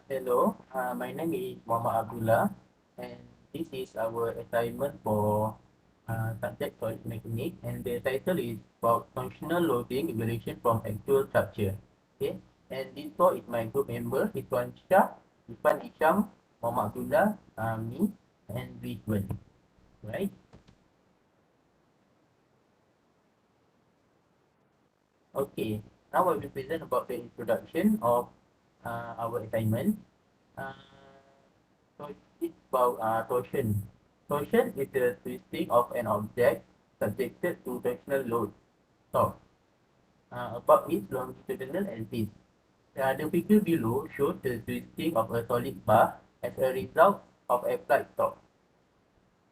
Hello, my name is Muhammad Abdullah, and this is our assignment for subject solid mechanics, and the title is about functional loading evaluation from actual structure. Okay, and this four is my group member, Ridwan Shah, Irfan Isham, Muhammad Abdullah, me, and Ridwan. Right? Okay. Now I will present about the introduction of our assignment. Uh, So it's about torsion. Torsion is the twisting of an object subjected to torsional load. So, about its longitudinal axis. The figure below shows the twisting of a solid bar as a result of applied torque.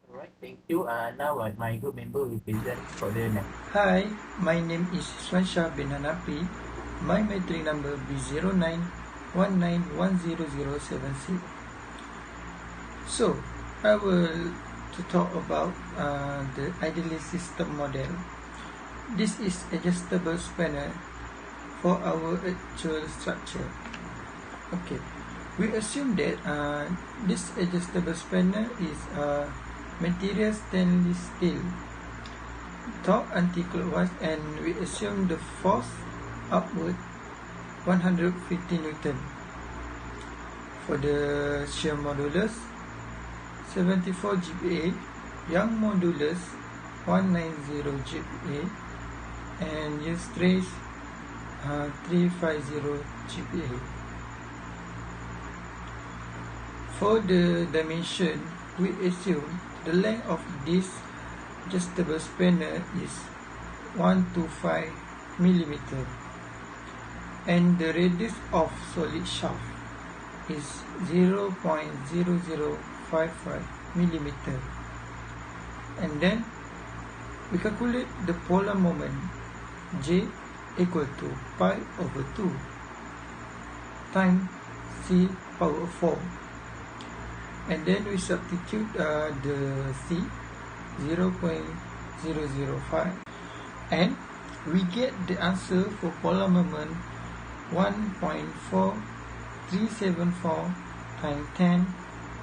Alright, thank you. Now my group member will present for the next. Hi, my name is Swansha bin Hanapi. My metric number B0919100076. So, I will to talk about the ideal system model. This is adjustable spanner for our actual structure. Okay, we assume that this adjustable spanner is material stainless steel, torque anti-clockwise, and we assume the force upward 150 Newton. For the shear modulus 74 GPa, Young modulus 190 GPa, and yield stress 350 GPa. For the dimension, we assume the length of this adjustable spanner is 125 mm, and the radius of solid shaft is 0.0055 mm. And then we calculate the polar moment J equal to pi over 2 times C power 4, and then we substitute the C 0.005, and we get the answer for polar moment 1.4374 times 10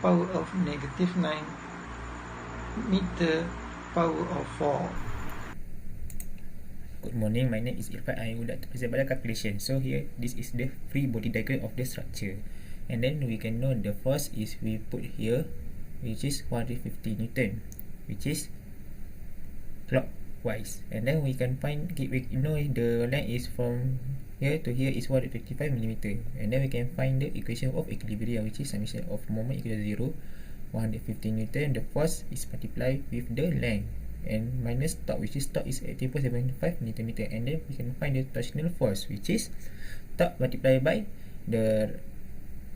power of negative 9 meter power of 4. Good morning, my name is Irfan. I would like to present about calculation. So here, this is the free body diagram of the structure, and then we can know the force is we put here, which is 150 Newton, which is clockwise, and then we can find, we know the length is from here to here is 155 mm, and then we can find the equation of equilibrium, which is summation of moment equal to 0, 150 Newton. The force is multiplied with the length and minus torque, which is torque is 18.75 Nm, and then we can find the torsional force, which is torque multiplied by the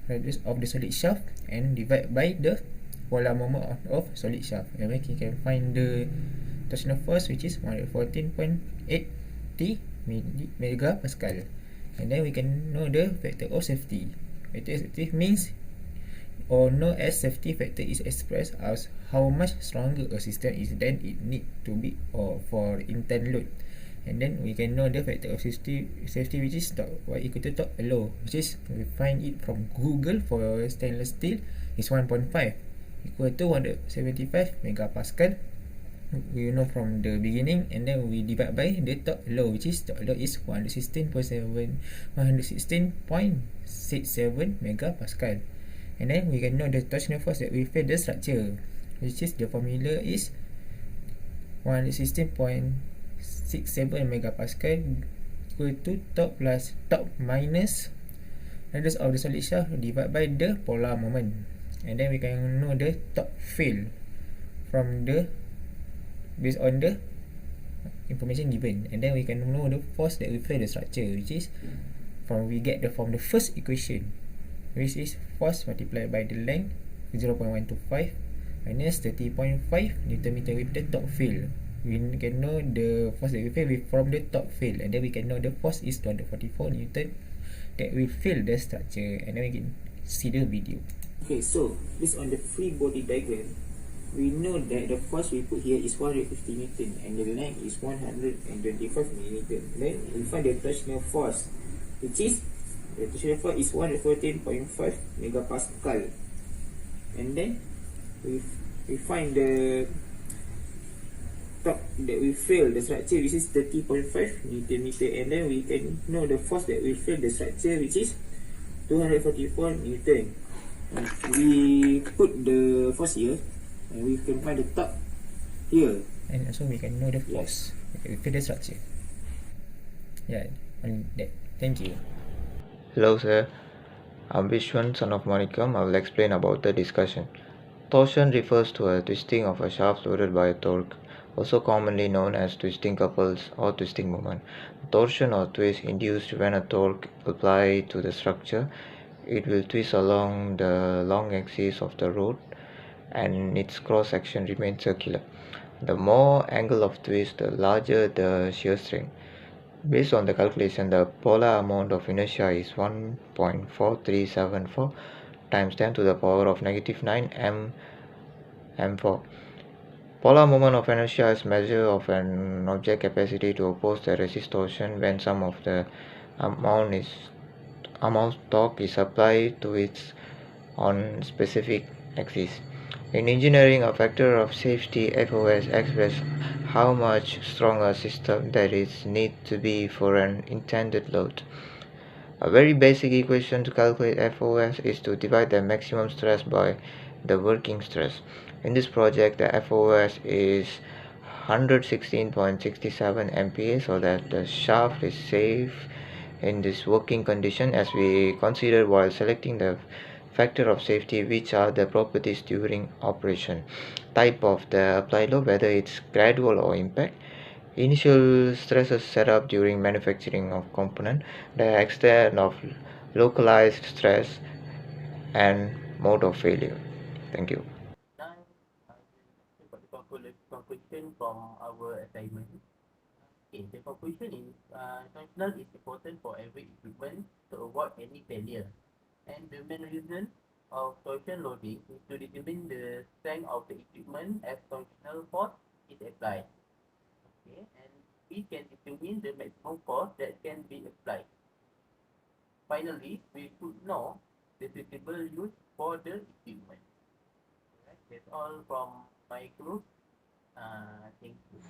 radius of the solid shaft and divide by the polar moment of solid shaft, and we can find the torsional force, which is 114.8 megapascal. And then we can know the factor of safety. Factor of safety means, or known as safety factor, is expressed as how much stronger a system is than it need to be or for intense load. And then we can know the factor of safety, which is y equal to torque low, which is we find it from Google. For stainless steel is 1.5 equal to 175 megapascal. We know from the beginning, and then we divide by the torque low, which is torque low is 116.67 megapascal. And then we can know the torsional force that we feel the structure, which is the formula is 116.67 megapascal equal to torque plus torque minus radius of the solid shaft divided by the polar moment. And then we can know the torque field from the based on the information given, and then we can know the force that we feel the structure, which is from the first equation, which is force multiplied by the length 0.125 minus 30.5 Newton meter with the torque field. We can know the force that we feel from the torque field, and then we can know the force is 244 Newton that will feel the structure, and then we can see the video. Okay, so based on the free body diagram, we know that the force we put here is 150 Newton and the length is 125 mm. Then we find the torsional force, which is The torsional force is 114.5 megapascal. And then we find the top that we fail the structure, which is 30.5 Newton meter, and then we can know the force that we fail the structure, which is 244 Newton. We put the force here, and we can find the top here. And also we can know the force. Okay, we feel the structure. Yeah, on that. Thank you. Hello sir, I'm Vishwan, son of Manikam. I will explain about the discussion. Torsion refers to a twisting of a shaft loaded by a torque, also commonly known as twisting couples or twisting moment. Torsion or twist induced when a torque applied to the structure. It will twist along the long axis of the rod and its cross section remains circular. The more angle of twist, the larger the shear strength. Based on the calculation, the polar amount of inertia is 1.4374 times 10 to the power of negative 9 m4. Polar moment of inertia is measure of an object capacity to oppose the resist torsion when some of the amount torque is applied to its on specific axis. In engineering, a factor of safety FOS expresses how much stronger a system that is need to be for an intended load. A very basic equation to calculate FOS is to divide the maximum stress by the working stress. In this project, the FOS is 116.67 MPa, so that the shaft is safe in this working condition, as we considered while selecting the factor of safety, which are the properties during operation, type of the applied load, whether it's gradual or impact, initial stresses set up during manufacturing of component, the extent of localized stress, and mode of failure. Thank you. Now, I will talk about the conclusion from our assignment. Okay, the conclusion is torsional is important for every equipment to avoid any failure. And the main reason of torsion loading is to determine the strength of the equipment as torsional force is applied. Okay, and we can determine the maximum force that can be applied. Finally, we should know the suitable use for the equipment. Right, that's all from my group. Thank you.